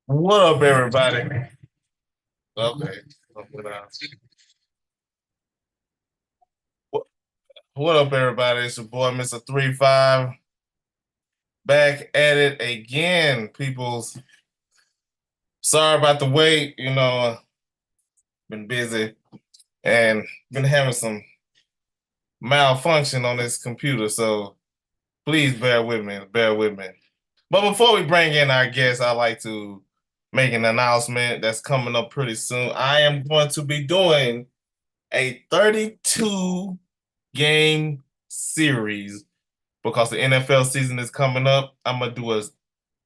What up, everybody? Okay. What what up, everybody? It's your boy, Mr. 35, back at it again. People's sorry about the wait. Been busy and been having some malfunction on this computer. So please bear with me. Bear with me. But before we bring in our guests, I'd like to make an announcement that's coming up pretty soon. I am going to be doing a 32 game series because the NFL season is coming up. I'm gonna do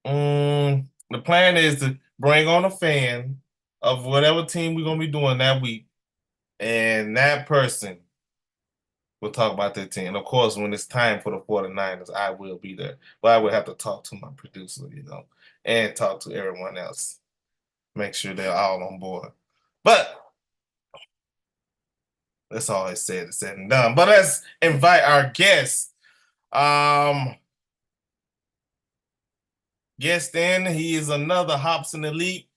the plan is to bring on a fan of whatever team we're gonna be doing that week, and that person will talk about their team. And of course, when it's time for the 49ers, I will be there. But I will have to talk to my producer, and talk to everyone else. Make sure they're all on board. But that's all I said. It's said and done. But let's invite our guests. Um, Guest in, he is another Hopson Elite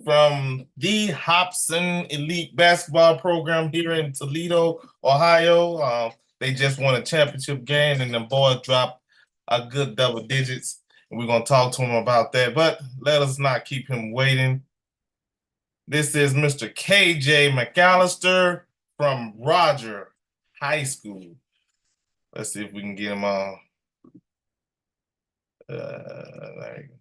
from the Hopson Elite basketball program here in Toledo, Ohio. They just won a championship game, and the boys dropped a good double digits. And we're gonna talk to him about that. But let us not keep him waiting. This is Mr. KJ Mcalister from Roger High School. Let's see if we can get him on. There you go.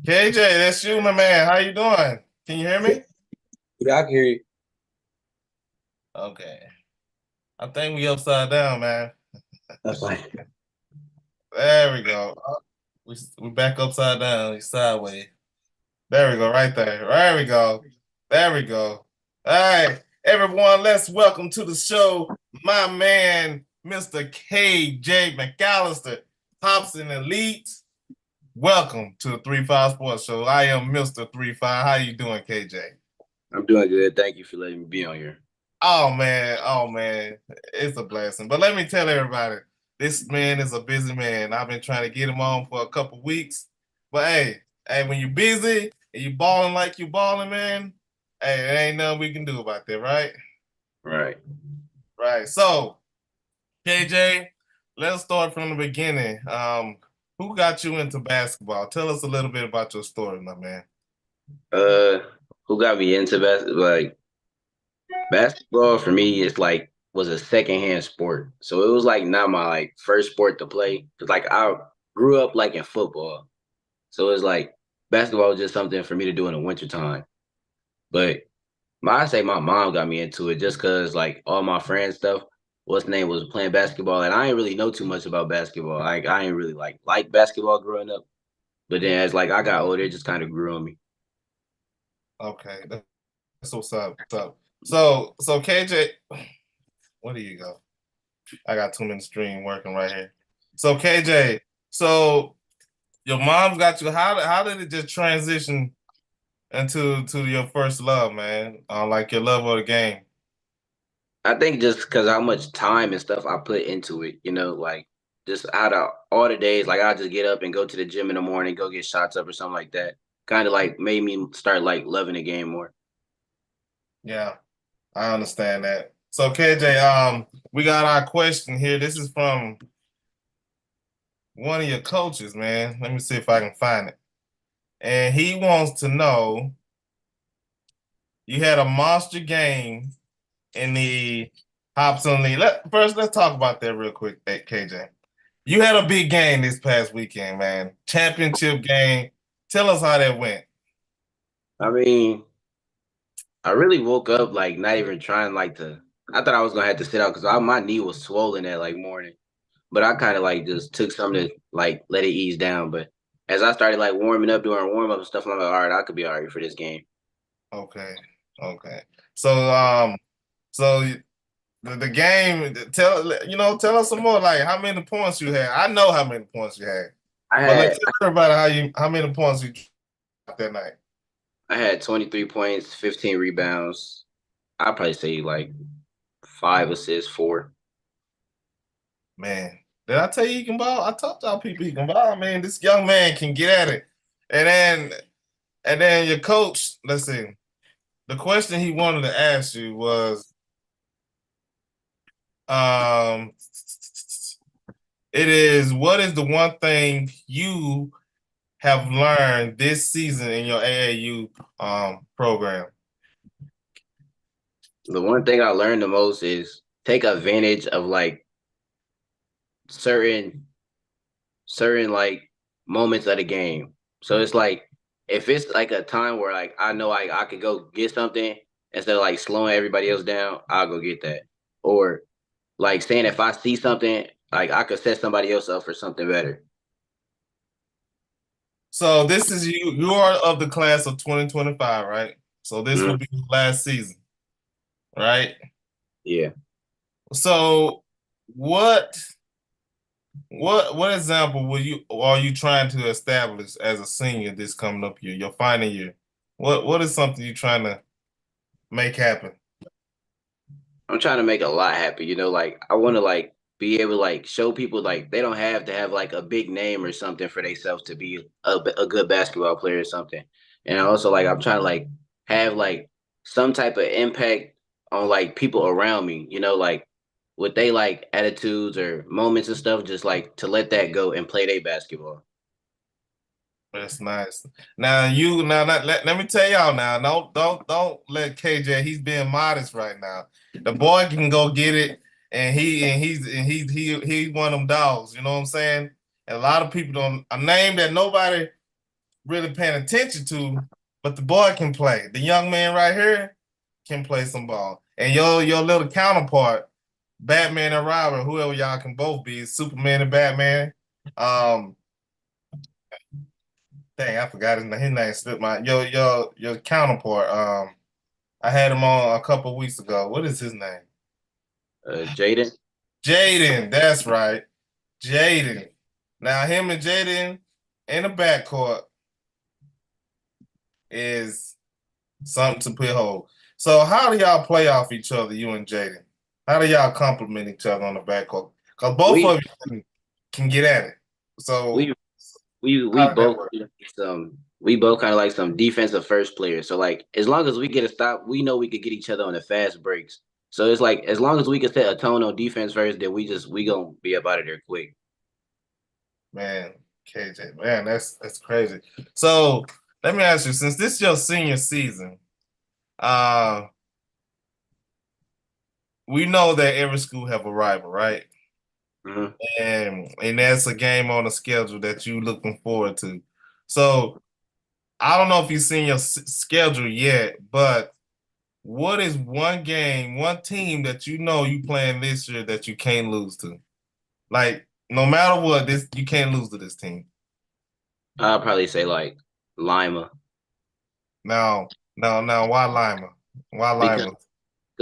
KJ, that's you, my man. How you doing? Can you hear me? Yeah, I can hear you. Okay. I think we upside down, man. That's fine. There we go. We back upside down. We sideways. There we go. Right there. There we go. There we go. All right, everyone. Let's welcome to the show my man, Mr. KJ Mcalister, Hopson Elite. Welcome to the 3-5 Sports Show. I am Mr. 3-5. How you doing, KJ? I'm doing good. Thank you for letting me be on here. Oh man, it's a blessing. But let me tell everybody, this man is a busy man. I've been trying to get him on for a couple weeks. But hey, when you're busy and you balling like you balling, man, hey, there ain't nothing we can do about that, right? Right. Right. So, KJ, let's start from the beginning. Who got you into basketball? Tell us a little bit about your story, my man. Uh, who got me into basketball? Like basketball for me, it's like was a secondhand sport. So it was like not my like first sport to play. Cause like I grew up like in football. So it was like basketball was just something for me to do in the wintertime. But I say my mom got me into it just because like all my friends stuff, what's name was playing basketball, and I didn't really know too much about basketball. Like I didn't really like basketball growing up. But then as like I got older, it just kind of grew on me. Okay, that's what's up. So KJ, where do you go? I got too many stream working right here. So KJ, so your mom's got you. How did it just transition into your first love, man? Like your love of the game. I think just because how much time and stuff I put into it, like just out of all the days, like I just get up and go to the gym in the morning, go get shots up or something like that. Kind of like made me start like loving the game more. Yeah, I understand that. So KJ, we got our question here. This is from one of your coaches, man. Let me see if I can find it. And he wants to know, you had a monster game in the Hopson League. First, let's talk about that real quick, KJ. You had a big game this past weekend, man. Championship game. Tell us how that went. I mean, I really woke up like not even trying like to. I thought I was gonna have to sit out because my knee was swollen that like morning, but I kind of like just took something to like let it ease down. But as I started like warming up, doing warm up and stuff, I'm like, all right, I could be all right for this game. Okay. Okay. So the game, tell us some more. Like how many points you had. I know how many points you had, I but let's had tell everybody how many points you got that night. I had 23 points, 15 rebounds. I'd probably say like 5 assists, 4. Man, did I tell you he can ball? I told y'all people he can ball, man. This young man can get at it. And then your coach, let's see. The question he wanted to ask you was, um, it is, what is the one thing you have learned this season in your AAU program? The one thing I learned the most is take advantage of like certain like moments of the game. So it's like if it's like a time where like I know I could go get something instead of like slowing everybody else down, I'll go get that. Or like saying if I see something, like I could set somebody else up for something better. So this is you. You are of the class of 2025, right? So this will Mhm. be last season, right? Yeah. So what what example are you trying to establish as a senior this coming up year, your final year? What is something you're trying to make happen? I'm trying to make a lot happen, like I want to like be able to like show people like they don't have to have like a big name or something for themselves to be a good basketball player or something. And also like I'm trying to like have like some type of impact on like people around me, like with they like attitudes or moments and stuff, just like to let that go and play their basketball. That's nice. Now you now let me tell y'all now. Don't let KJ. He's being modest right now. The boy can go get it, and he's one of them dogs. You know what I'm saying? And a lot of people don't a name that nobody really paying attention to, but the boy can play. The young man right here can play some ball. And your little counterpart, Batman and Robin, whoever y'all can both be, Superman and Batman. Um, Dang, I forgot his name. His name slipped my your counterpart. I had him on a couple weeks ago. What is his name? Jaden. Jaden. That's right, Jaden. Now him and Jaden in the backcourt is something to put hold. So how do y'all play off each other, you and Jaden? How do y'all compliment each other on the backcourt? Because both We of you can get at it. So we we how does that both work? we both kind of like some defensive first players. So like as long as we get a stop, we know we could get each other on the fast breaks. So it's like as long as we can set a tone on defense first, then we gonna be up out of there quick. Man, KJ, man, that's crazy. So let me ask you, since this is your senior season, uh, we know that every school have a rival, right? Hmm. And that's a game on the schedule that you looking forward to. So I don't know if you've seen your schedule yet, but what is one game, one team that you know you playing this year that you can't lose to? Like no matter what, this you can't lose to this team. I'll probably say like Lima Now, why Lima? Why because Lima?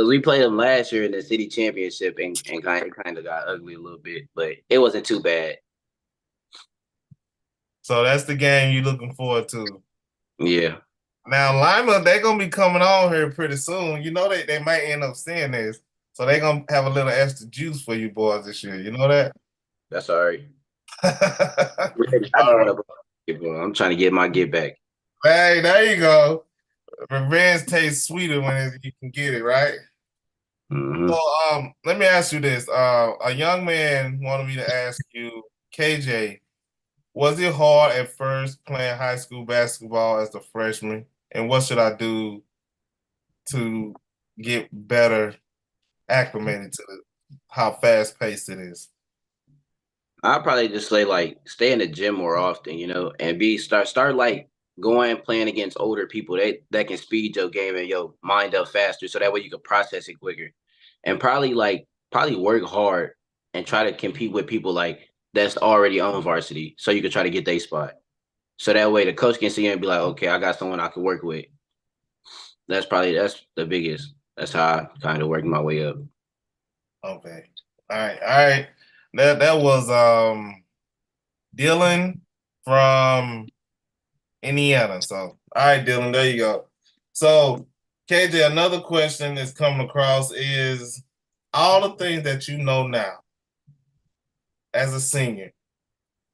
we played them last year in the city championship and kind of got ugly a little bit, but it wasn't too bad. So that's the game you're looking forward to. Yeah, Now, Lima, they're gonna be coming on here pretty soon. You know they might end up seeing this. So they're gonna have a little extra juice for you boys this year. You know that? that's all right. I just All want right. to basketball. I'm trying to get my get back. Hey, there you go. Revenge tastes sweeter when you can get it, right? So Hmm. let me ask you this. A young man wanted me to ask you, KJ, was it hard at first playing high school basketball as a freshman? And what should I do to get better acclimated to how fast paced it is? I'd probably just say like stay in the gym more often, and be start like going playing against older people that can speed your game and your mind up faster, so that way you can process it quicker, and probably work hard and try to compete with people like that's already on varsity, so you can try to get their spot. So that way the coach can see you and be like, okay, I got someone I can work with. That's the biggest. That's how I kind of work my way up. Okay. All right. That was Dylan from Indiana. So, all right, Dylan, there you go. So, KJ, another question that's coming across is all the things that you know now as a senior.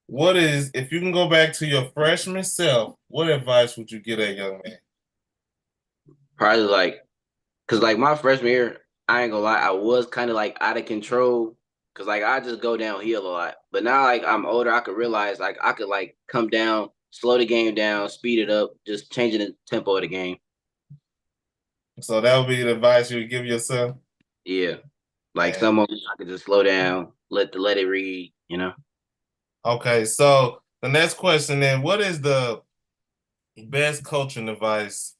What is, if you can go back to your freshman self, what advice would you give that young man? Probably like, cause like my freshman year, I ain't gonna lie, I was kind of like out of control. Cause like I just go downhill a lot. But now like I'm older, I could realize like I could like come down, slow the game down, speed it up, just changing the tempo of the game. So that would be the advice you would give yourself. Yeah. Like Man. some moments I could just slow down, let it read, you know. Okay, so the next question then, what is the best coaching advice?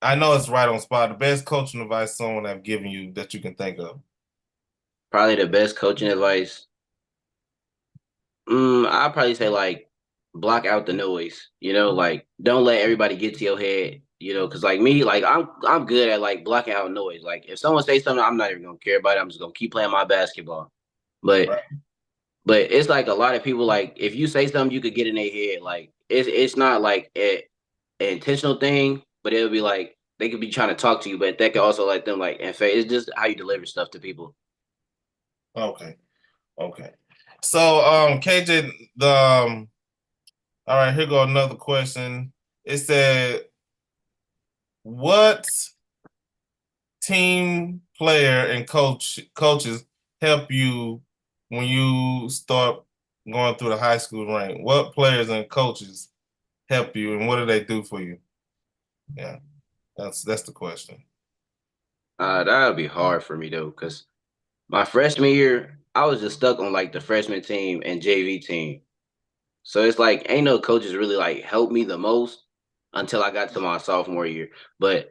I know it's right on spot. The best coaching advice someone have given you that you can think of. Probably the best coaching advice. I'd probably say like block out the noise, you know, like don't let everybody get to your head, you know, because like me, like I'm good at like blocking out noise. Like if someone says something, I'm not even gonna care about it. I'm just gonna keep playing my basketball. But Right. but it's like a lot of people like if you say something, you could get in their head. Like it's not like an intentional thing, but it'll be like they could be trying to talk to you, but that could also let them like in fact it's just how you deliver stuff to people. Okay. Okay. So KJ, the all right, here go another question. It said, what team player and coaches help you when you start going through the high school rank? What players and coaches help you, and what do they do for you? Yeah, that's the question. That would be hard for me though, because my freshman year, I was just stuck on like the freshman team and JV team. So it's like ain't no coaches really like helped me the most until I got to my sophomore year. But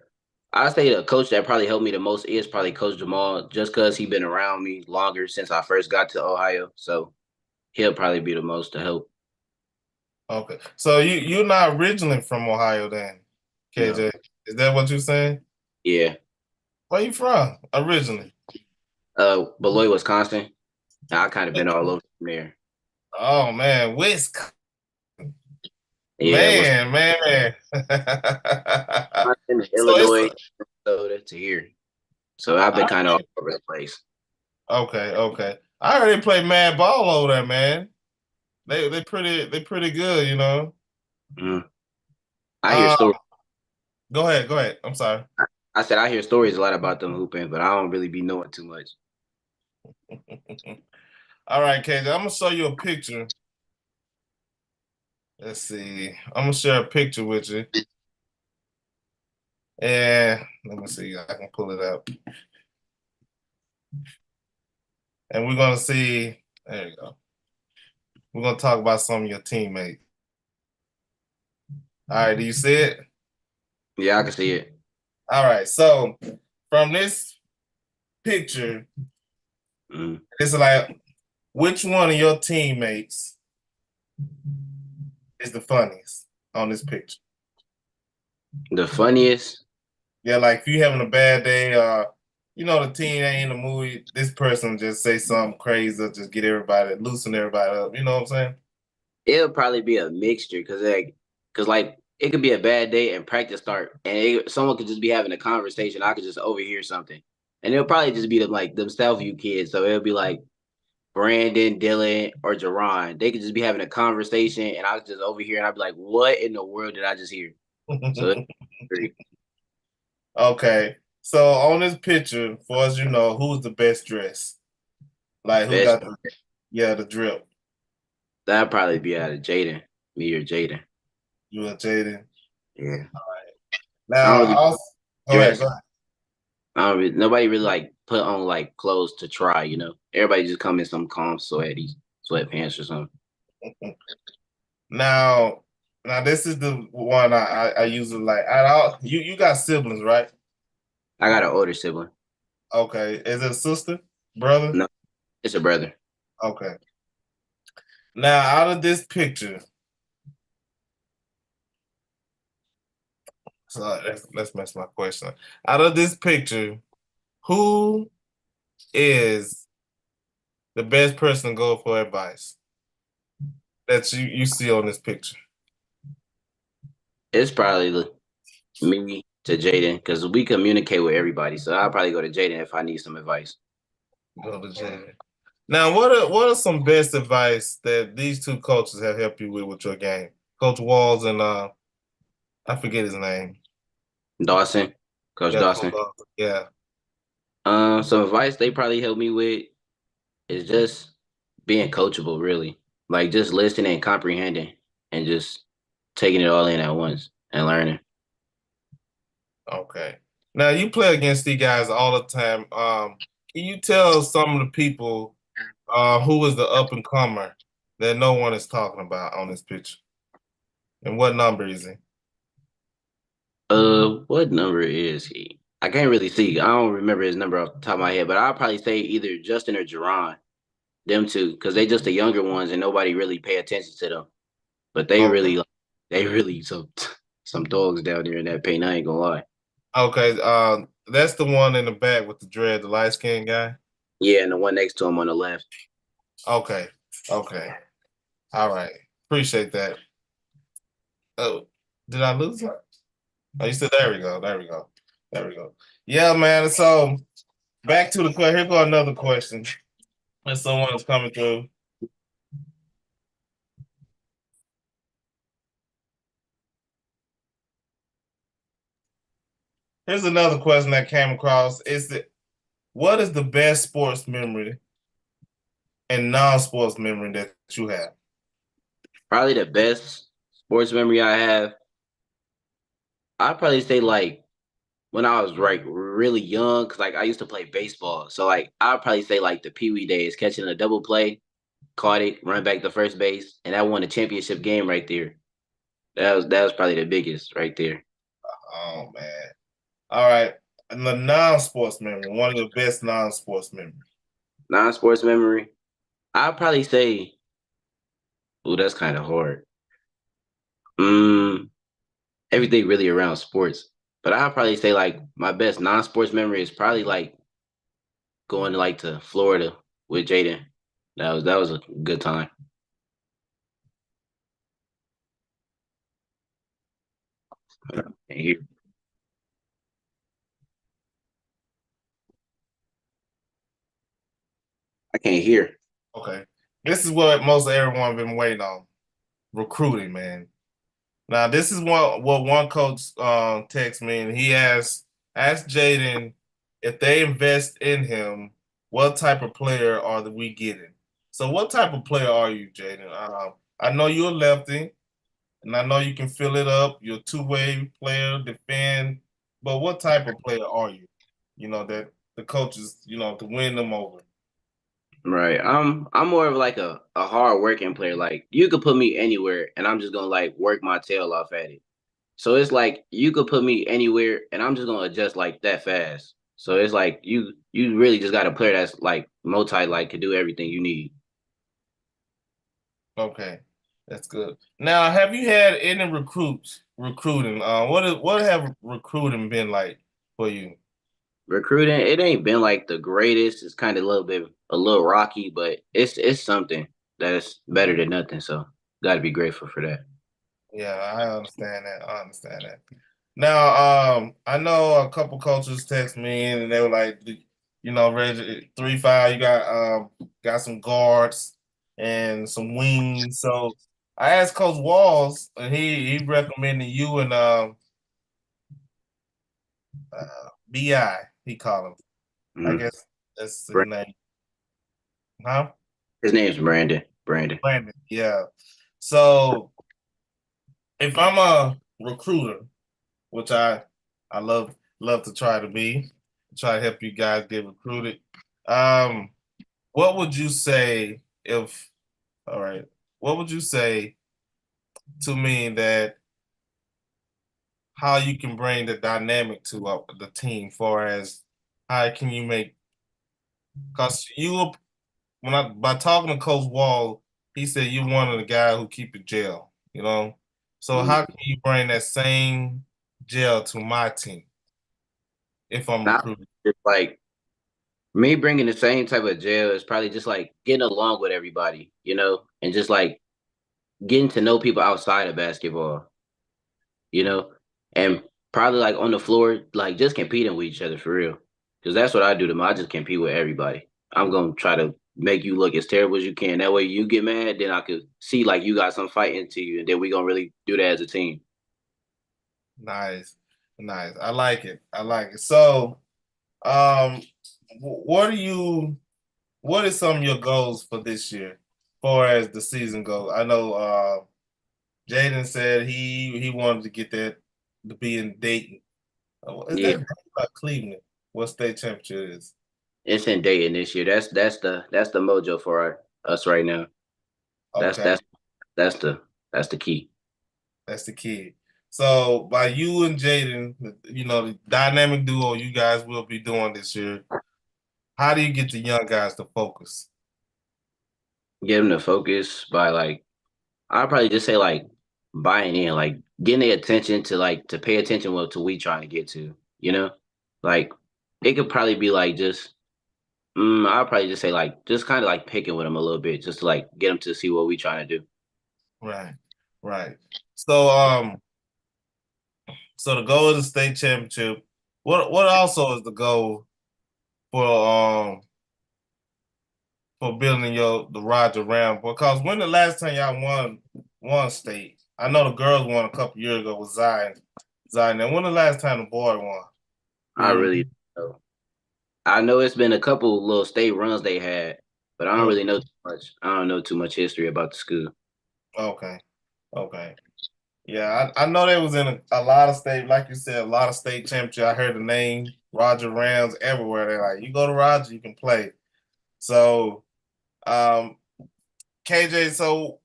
I say the coach that probably helped me the most is probably Coach Jamal, just because he been around me longer since I first got to Ohio. So he'll probably be the most to help. Okay, so you're not originally from Ohio, then, No. KJ? Is that what you're saying? Yeah. Where you from originally? Beloit, Wisconsin. I kind of been all over from there. Oh man, Wisconsin. Yeah, Man. Wisconsin, So it's Illinois, Minnesota to here. So I've been kind of all over the place. okay. I heard they play mad ball over there, man. They pretty good, you know. Mm. I hear Uh, stories. go ahead. I'm sorry. I said I hear stories a lot about them hooping, but I don't really be knowing too much. All right, KJ, I'm gonna show you a picture. Let's see. I'm gonna share a picture with you. And let me see. I can pull it up. And we're gonna see. There you go. We're gonna talk about some of your teammates. All right, do you see it? Yeah, I can see it. All right. So from this picture, Mm. it's like which one of your teammates is the funniest on this picture? The funniest, Yeah, like if you having a bad day, you know the team ain't in the movie, this person just say something crazy, or just get everybody, loosen everybody up. You know what I'm saying? it'll probably be a mixture because like it could be a bad day and practice start, and someone could just be having a conversation. I could just overhear something, and it'll probably just be them Southview kids. So it'll be like Brandon, Dylan, or Jerron. They could just be having a conversation, and I could just overhear, and I'd be like, "What in the world did I just hear?" So it's great. Okay. So on this picture, for as you know, who's the best dressed? Like who Best got the drip? that'd probably be out of Jaden, me or Jaden. You and Jaden. Yeah, I Now, don't really also, go ahead, go dress. Nobody really like put on like clothes to try, you know. Everybody just come in some calm sweatpants or something. ahead. Now this is the one I usually like. You got siblings, right? I got an older sibling. Okay. Is it a sister, brother? No, it's a brother. Okay. Now out of this picture, so let's mess my question up. Out of this picture, who is the best person to go for advice that you see on this picture? It's probably me to Jaden because we communicate with everybody. So I'll probably go to Jaden if I need some advice. Go to Jaden. Now, what are some best advice that these two coaches have helped you with your game? Coach Walls and I forget his name. Dawson, Coach Yeah, Coach Dawson. Walls. Yeah. Some advice they probably helped me with is just being coachable, really. Like just listening and comprehending and just taking it all in at once and learning. Okay. Now you play against these guys all the time. Can you tell some of the people who is the up and comer that no one is talking about on this picture? And what number is he? What number is he? I can't really see. I don't remember his number off the top of my head, but I'll probably say either Justin or Jerron, them two, because they just the younger ones and nobody really pay attention to them. But Okay. they really some dogs down there in that paint. I ain't gonna lie. Okay. That's the one in the back with the dread, the light skinned guy. Yeah, and the one next to him on the left. Okay. Okay. All right. Appreciate that. Oh, did I lose it? Oh, you said there we go. There we go. There we go. Yeah, man. So back to the question. Here go another question. If someone's coming through. Here's another question that came across. What is the best sports memory and non-sports memory that you have? Probably the best sports memory I have. I'd probably say like when I was like really young, cause like I used to play baseball. So like I'd probably say like the Pee Wee days, catching a double play, caught it, run back to first base, and that won the championship game right there. That was probably the biggest right there. Oh man. All right. And the non-sports memory, one of your best non-sports memories. Non-sports memory. I'd probably say, oh, that's kind of hard. Mm, everything really around sports. But I'd probably say like my best non-sports memory is probably like going to like to Florida with Jaden. That was a good time. And here, I can't hear. Okay. This is what most everyone been waiting on. Recruiting, man. Now, this is what one coach texted me, and he asked Jaden if they invest in him, what type of player are we getting? So, what type of player are you, Jaden? I know you're a lefty, and I know you can fill it up. You're a two-way player, defend, but what type of player are you? You know that the coaches, to win them over. Right. I'm more of like a hard working player. Like you could put me anywhere and I'm just gonna like work my tail off at it. So it's like you could put me anywhere and I'm just gonna adjust like that fast. So it's like you really just got a player that's like multi like could do everything you need. Okay, that's good. Now, have you had any recruiting? What have recruiting been like for you? Recruiting, it ain't been like the greatest. It's kind of a little rocky, but it's something that's better than nothing. So gotta be grateful for that. Yeah, I understand that. I understand that. Now, I know a couple coaches text me and they were like, Reggie 3-5, you got some guards and some wings. So I asked Coach Walls, and he recommended you and Bi. He called him. I Mhm. guess that's his name. Huh? His name's Brandon. Brandon. Brandon. Yeah. So if I'm a recruiter, which I love to try to be, try to help you guys get recruited. Um, what would you say if all right, what would you say to me that how you can bring the dynamic to the team far as how can you make because when I by talking to Coach Wall, he said you're one of the guys who keep it gel. So Mhm. how can you bring that same gel to my team if I'm Now, recruiting? it's like me bringing the same type of jail is probably just like getting along with everybody, and just like getting to know people outside of basketball. you know, and probably like on the floor, like just competing with each other for real. Because that's what I do to them. I just compete with everybody. I'm gonna try to make you look as terrible as you can. That way you get mad, then I could see like you got some fight into you, and then we gonna really do that as a team. Nice, nice. I like it. I like it. So, um, what are you? What is some of your goals for this year, as far as the season goes? I know Jaden said he wanted to get that to be in Dayton. Is Yeah, that Dayton or Cleveland? What state championship is? it's in Dayton this year. That's the mojo for us right now. That's Okay, that's that's the that's the key. that's the key. So by you and Jaden, the dynamic duo you guys will be doing this year. How do you get the young guys to focus? Get them to focus by like I'll probably just say like buying in, like getting their attention to like to pay attention what to we trying to get to, you know? Like it could probably be like just I'll probably just say like just kind of like picking with them a little bit, just to like get them to see what we trying to do. Right, right. So so the goal is the state championship. What also is the goal for building the Roger Ram? Because when the last time y'all won state? I know the girls won a couple years ago with Zion. Zion. And when the last time the boy won? I You really know. I know it's been a couple little state runs they had, but I don't remember? really know too much. I don't know too much history about the school. Okay, okay. Yeah, I know they was in a lot of state, like you said, a lot of state championship. I heard the name Roger Rams everywhere. They're like, you go to Roger, you can play. So, um, KJ, so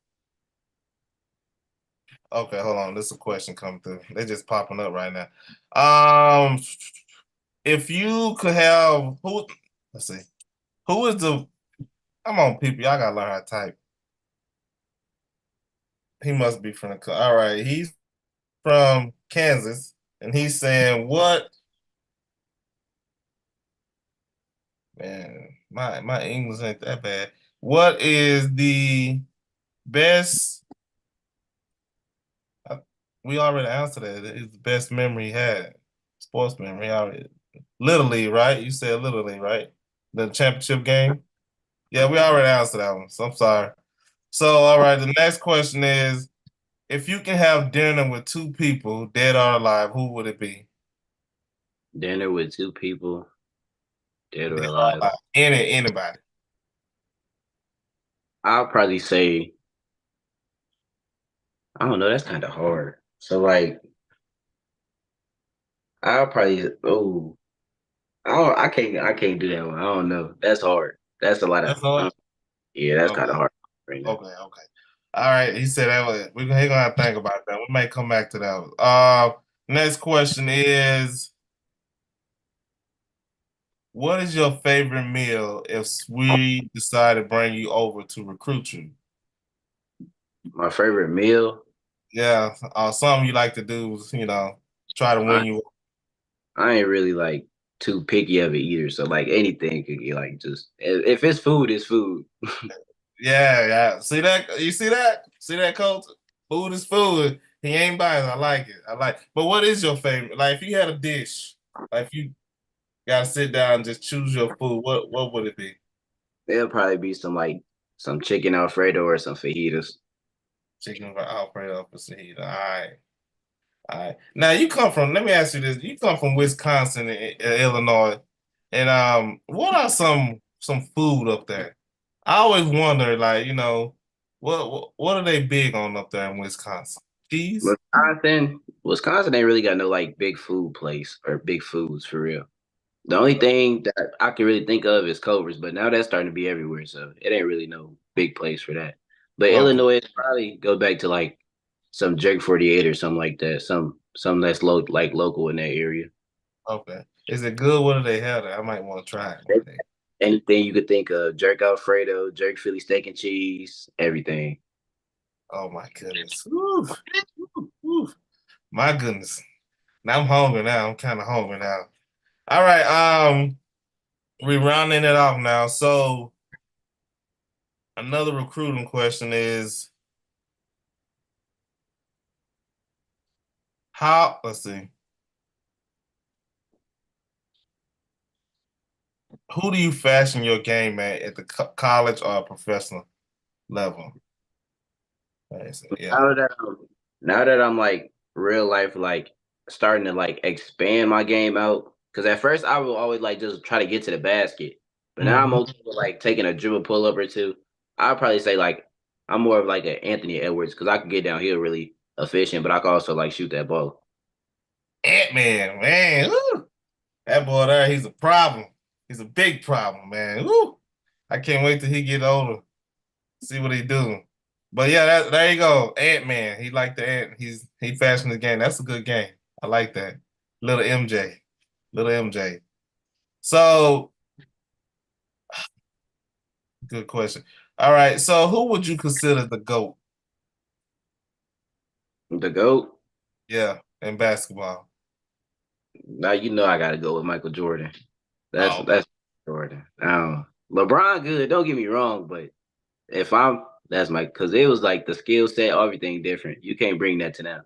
okay, hold on. This is a question coming through. They're just popping up right now. Um, if you could have who? Let's see. Who is the? Come on, people. Y'all gotta learn how to type. He must be from the. All right, he's from Kansas, and he's saying, "What man? My English ain't that bad. What is the best?" uh, We already answered that. It's the best memory he had. Sports memory. Already. Little League, right? You said Little League, right? The championship game. Yeah, we already answered that one. So I'm sorry. So, all right, the next question is if you can have dinner with two people, dead or alive, who would it be? Dinner with two people, dead or Dead or alive. alive. Anybody. I'll probably say I don't know. That's kind of hard. So like I'll probably I can't do that one. I don't know. That's hard. That's a lot of That's all. yeah. That's Okay, kind of hard right now. okay, okay. All right. He said that was he gonna have to think about that. We may come back to that one. Next question is what is your favorite meal if we decide to bring you over to recruit you? My favorite meal. Yeah, something you like to do is, try to I win you. I ain't really like too picky of it either. So like anything could get like just if it's food, it's food. Yeah, yeah. See that? You see that? See that, coach? Food is food. He ain't biased. I like it. I like. But what is your favorite? Like, if you had a dish, like if you gotta sit down and just choose your food, what would it be? There'll probably be some chicken Alfredo or some fajitas. Chicken for Alfredo for Sahida. All right, all right. Now you come from. Let me ask you this: you come from Wisconsin, Illinois, and what are some food up there? I always wonder, like, what are they big on up there in Wisconsin? Cheese? Wisconsin ain't really got no like big food place or big foods for real. The only thing that I can really think of is Culver's, but now that's starting to be everywhere, so it ain't really no big place for that. But Okay, Illinois is probably go back to like some Jerk 48 or something like that, some that's local in that area. okay. Is it good? What do they have there? I might want to try it one day. Anything you could think of, Jerk Alfredo, Jerk Philly steak and cheese, everything. Oh my goodness. Woo, woo, woo. My goodness. Now I'm hungry now. I'm kind of hungry now. All right. We rounding it off now. So another recruiting question is let's see. Who do you fashion your game at the college or professional level? Yeah. Now that now that I'm like real life, like starting to like expand my game out. Because at first I would always like just try to get to the basket, but now I'm Hmm. okay with like taking a dribble pull up or two. I'd probably say like I'm more of like an Anthony Edwards because I can get downhill really efficient, but I can also like shoot that ball. Ant-Man, man. Woo. That boy there, he's a problem. He's a big problem, man. Woo. I can't wait till he get older. See what he do. But yeah, there you go. Ant-Man. He like the ant. He fashioned the game. That's a good game. I like that. Little MJ. Little MJ. So, good question. All right. So who would you consider the GOAT? The GOAT. Yeah, in basketball. Now you know I got to go with Michael Jordan. That's Oh, that's Jordan. LeBron good. Don't get me wrong, but if I'm that's my because it was like the skill set, everything different. You can't bring that to them.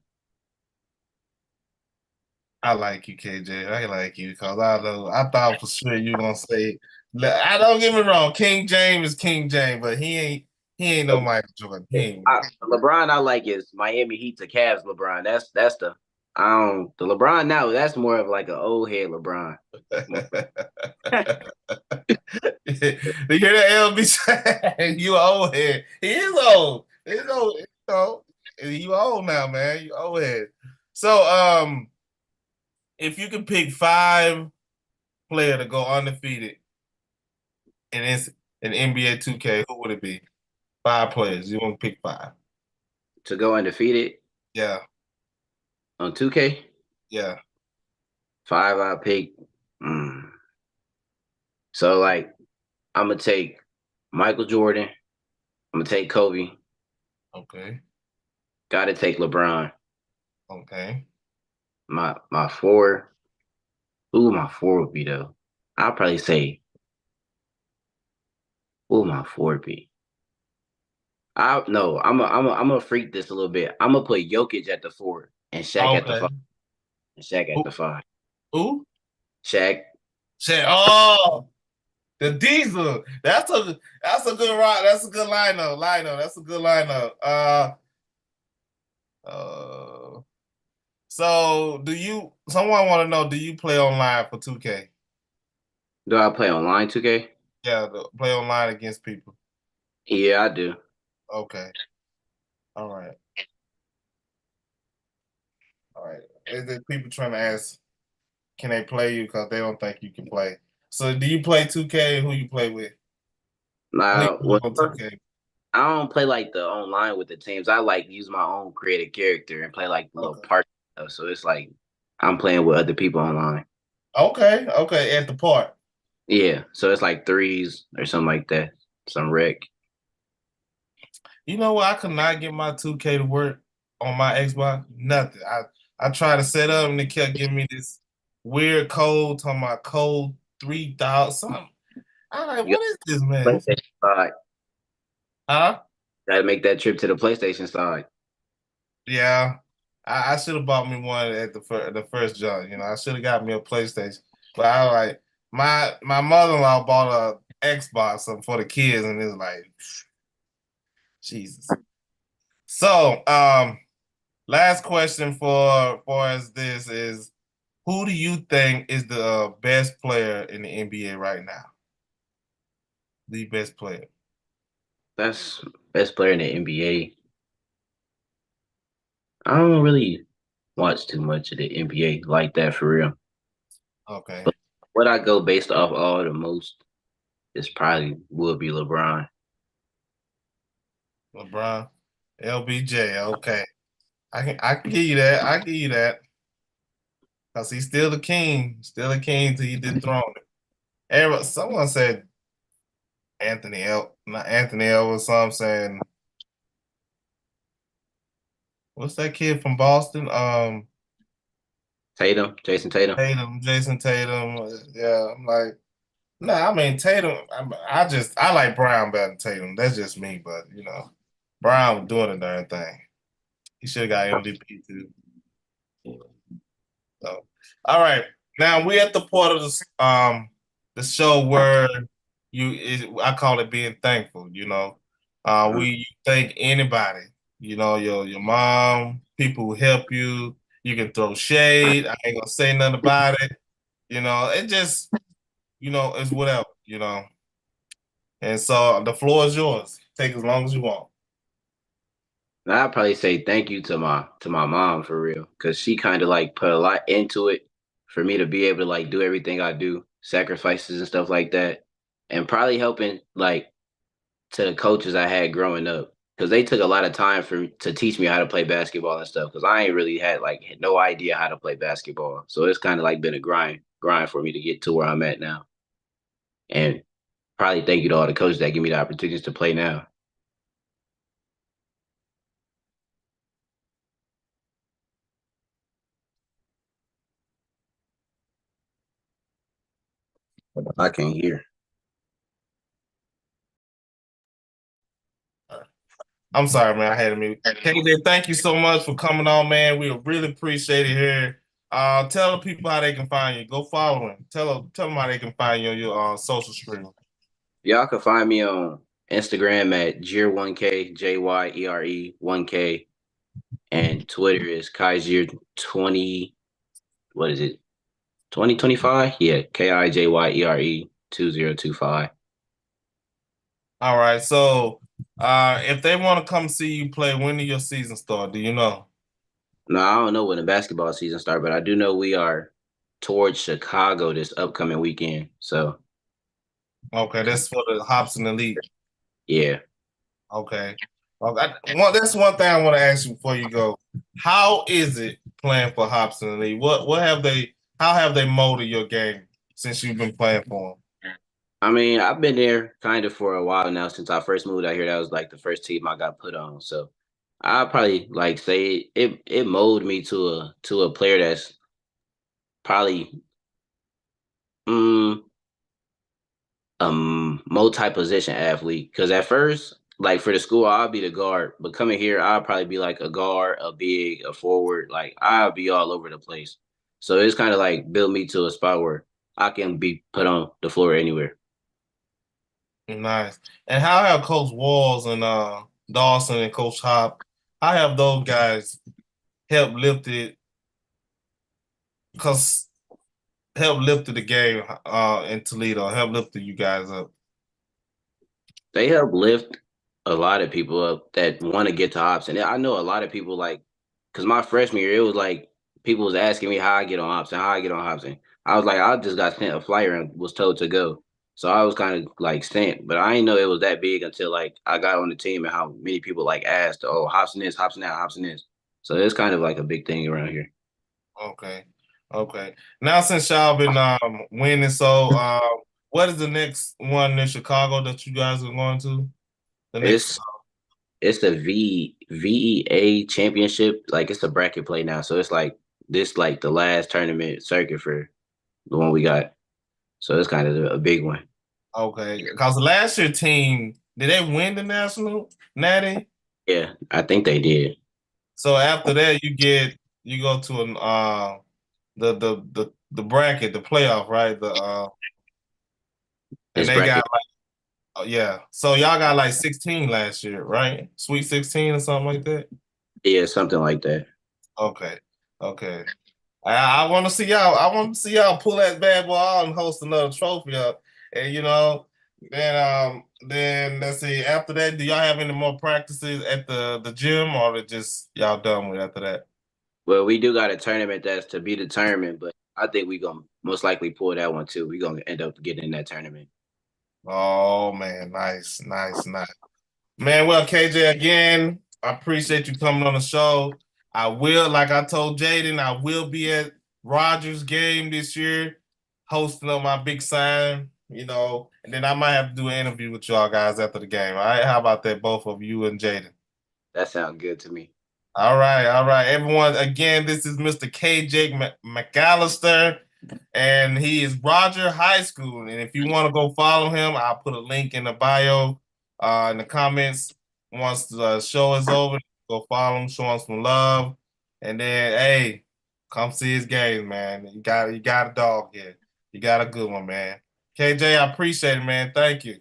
I like you, KJ. I like you because I know I thought for sure you were gonna say. I don't get me wrong. King James is King James, but he ain't no Michael Jordan. He ain't. LeBron, I like is Miami Heat to Cavs LeBron. That's the I don't the LeBron now. That's more of like an old head LeBron. You hear that, LB? You old head. He is old. He's old. You old now, man. You old head. So, if you could pick five player to go undefeated in NBA 2K, who would it be? Five players. You want to pick five? To go undefeated Yeah, on 2K. yeah. Five I pick. Mm. So like I'm gonna take Michael Jordan. I'm gonna take Kobe. Okay, Got to take LeBron. okay. My four. Who my four would be though? I'll probably say who would my four be? I no, I'm a freak this a little bit. I'm gonna put Jokic at the four and Shaq at the Okay. five. And Shaq at Who? the five. Who? Shaq. Shit. Oh, the Diesel. That's a good rock. That's a good lineup. That's a good lineup. Uh. So, someone want to know? Do you play online for 2K? Do I play online 2K? Yeah, play online against people. Yeah, I do. Okay. All right. All right. Is there people trying to ask, can they play you because they don't think you can play? So, do you play 2K? Who you play with? Who you Now, play on 2K? I don't play like the online with the teams. I like use my own creative character and play like little Okay. parts stuff. So it's like I'm playing with other people online. Okay. Okay. At the park. Yeah. So it's like threes or something like that. Some rec. You know what? I could not get my 2K to work on my Xbox. Nothing. I tried to set up and it kept giving me this weird code talking about code 3000 something. I'm like, You what is this, got man? PlayStation side. Huh? Got to make that trip to the PlayStation side. Yeah. I should have bought me one at the first jump. I should have got me a PlayStation. But I like my mother-in-law bought a Xbox something for the kids, and it's like, Jesus. So, last question for us this is who do you think is the best player in the NBA right now? The best player. That's best player in the NBA. I don't really watch too much of the NBA like that for real. Okay. But what I go based off all the most is probably will be LeBron. LeBron. LBJ. Okay. I can give you that. I give you that. Because he's still the king. Still the king till you dethrone him. Someone said not Anthony L. Some saying, what's that kid from Boston? Tatum, Jason Tatum. Tatum, Jason Tatum. Yeah, I'm like, nah, I mean Tatum. I like Brown better than Tatum. That's just me, but Brown was doing the darn thing. He should have got MVP too. All right. Now we at the part of the show where I call it being thankful, you know. Uh-huh. We thank anybody, you know, your mom, people who help you. You can throw shade. I ain't gonna say nothing about it. You know, it just, you know, it's whatever, you know. And so the floor is yours. Take as long as you want. I'd probably say thank you to my mom for real, because she kind of like put a lot into it for me to be able to like do everything I do, sacrifices and stuff like that, and probably helping like to the coaches I had growing up, because they took a lot of time to teach me how to play basketball and stuff, because I ain't really had like no idea how to play basketball, so it's kind of like been a grind for me to get to where I'm at now, and probably thank you to all the coaches that give me the opportunities to play now. I can't hear. I'm sorry, man. I had to mute. KJ, thank you so much for coming on, man. We really appreciate it here. Tell the people how they can find you. Go follow him. Tell them how they can find you on your social stream. Y'all can find me on Instagram at Jyre1K, JYERE1K, and Twitter is Kaiser20, what is it? 2025? Yeah, KIJYERE2025. All right. So, if they want to come see you play, when do your season start? Do you know? No, I don't know when the basketball season starts, but I do know we are towards Chicago this upcoming weekend. So, Okay, that's for the Hopson Elite. yeah. Okay. That's one thing I want to ask you before you go. How is it playing for Hopson Elite? How have they molded your game since you've been playing for I mean, I've been there kind of for a while now since I first moved out here. That was like the first team I got put on. So I probably like say it molded me to a player that's probably mm, multi-position athlete. Because at first, like for the school, I'll be the guard, but coming here, I'll probably be like a guard, a big, a forward. Like I'll be all over the place. So it's kind of like built me to a spot where I can be put on the floor anywhere. them? Nice. And how have Coach Walls and Dawson and Coach Hop, how have those guys helped lift it? Because help lifted the game in Toledo, help lifted you guys up. They help lift a lot of people up that want to get to Hops. And I know a lot of people like, because my freshman year, it was like people was asking me how I get on Hops and how I get on Hops. And I was like, I just got sent a flyer and was told to go. So I was kind of like sent, but I didn't know it was that big until like I got on the team and how many people like asked, oh, Hobson this, Hobson that, Hobson this. So it's kind of like a big thing around here. Okay. Okay. Now since y'all been winning, so what is the next one in Chicago that you guys are going to? The next It's it's a VEA championship. Like it's a bracket play now. So it's like this like the last tournament circuit for the one we got. So it's kind of a big one. okay. Because last year team, did they win the national natty? Yeah, I think they did. So after that you go to an the bracket, the playoff, right? The and It's they got bracket. yeah. So y'all got like 16 last year, right? Sweet 16 or something like that. Yeah, something like that. Okay. Okay. I want to see y'all. I want to see y'all pull that bad boy out and host another trophy up. And then let's see. After that, do y'all have any more practices at the gym, or it just y'all done with after that? Well, we do got a tournament that's to be determined, but I think we gonna most likely pull that one too. We gonna end up getting in that tournament. Oh man, nice, nice, nice. Man, well, KJ, again, I appreciate you coming on the show. I will, like I told Jaden, I will be at Rogers game this year, hosting up my big sign, and then I might have to do an interview with y'all guys after the game. All right, how about that, both of you and Jaden? That sounds good to me. All right, all right, everyone. Again, this is Mr. KJ Mcalister, and he is Roger High School. And if you want to go follow him, I'll put a link in the bio, in the comments. Once the show is over, go follow him, show him some love, and then hey, Come see his games, man. You got a dog here. You got a good one, man. KJ, I appreciate it, man. Thank you.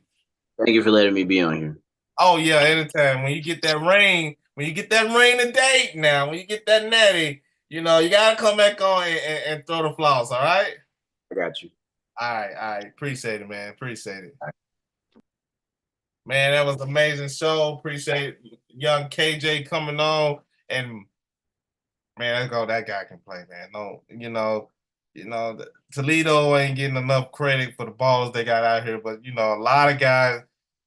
Thank you for letting me be on here. Oh yeah, anytime. When you get that rain to date now, when you get that natty, you gotta come back on and throw the floss, all right? I got you. All right. Appreciate it, man. Appreciate it. Man, that was an amazing show. Appreciate young KJ coming on. And man, let's go. That guy can play, man. No, Toledo ain't getting enough credit for the balls they got out here, but a lot of guys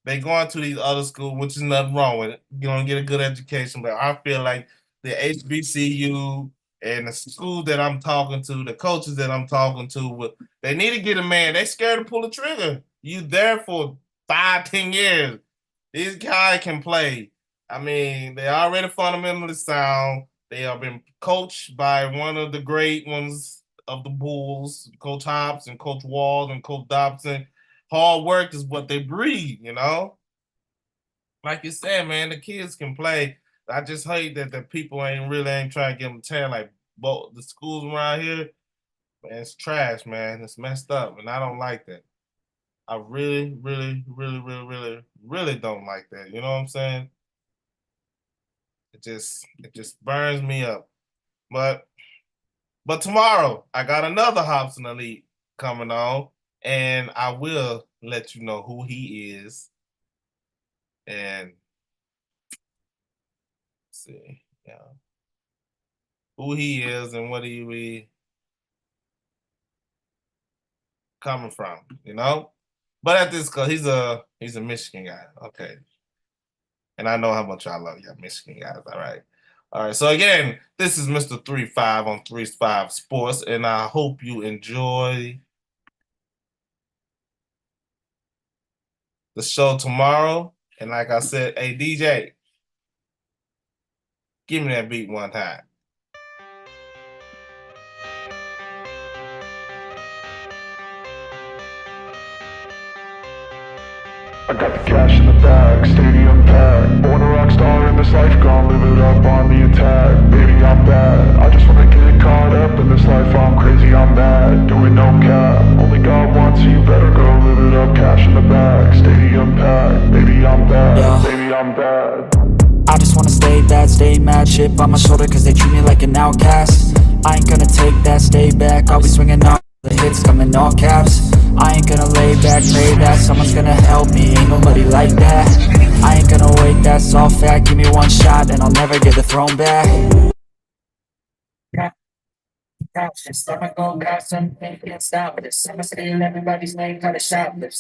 they going to these other schools, which is nothing wrong with it. You're gonna get a good education, but I feel like the HBCU and the schools that I'm talking to, the coaches that I'm talking to, they need to get a man. They scared to pull the trigger. You there for 5, 10 years. These guys can play. I mean, they already fundamentally sound. They have been coached by one of the great ones of the Bulls, Coach Hops and Coach Walls and Coach Dobson. Hard work is what they breathe. Like you said, man, the kids can play. I just hate that the people ain't trying to give them a chance. Like both the schools around here, man, it's trash, man. It's messed up, and I don't like that. I really, really, really, really, really, really don't like that. You know what I'm saying? It just burns me up. But tomorrow I got another Hopson Elite coming on, and I will let you know who he is. And see, who he is and what he be coming from. But at this, cause he's a Michigan guy, okay. And I know how much I love y'all Michigan guys. All right. So again, this is Mr. 35 on 35 Sports, and I hope you enjoy the show tomorrow. And like I said, hey DJ, give me that beat one time. I got the cash in the bag, stadium packed. Born a rock star in this life, gonna live it up on the attack. Baby, I'm bad, I just wanna get caught up in this life. I'm crazy, I'm mad, doing no cap. Only God wants you, better go live it up. Cash in the bag, stadium packed. Baby, I'm bad, baby, I'm bad. I just wanna stay bad, stay mad. Chip on my shoulder cause they treat me like an outcast. I ain't gonna take that, stay back. I'll be swinging on the hits, coming all caps. I ain't gonna lay back, pray that someone's gonna help me, ain't nobody like that. I ain't gonna wait, that's all fact. Give me one shot and I'll never get the throne back. Just let me go, got something, can't stop this. I'ma steal everybody's name, cut a shot lips.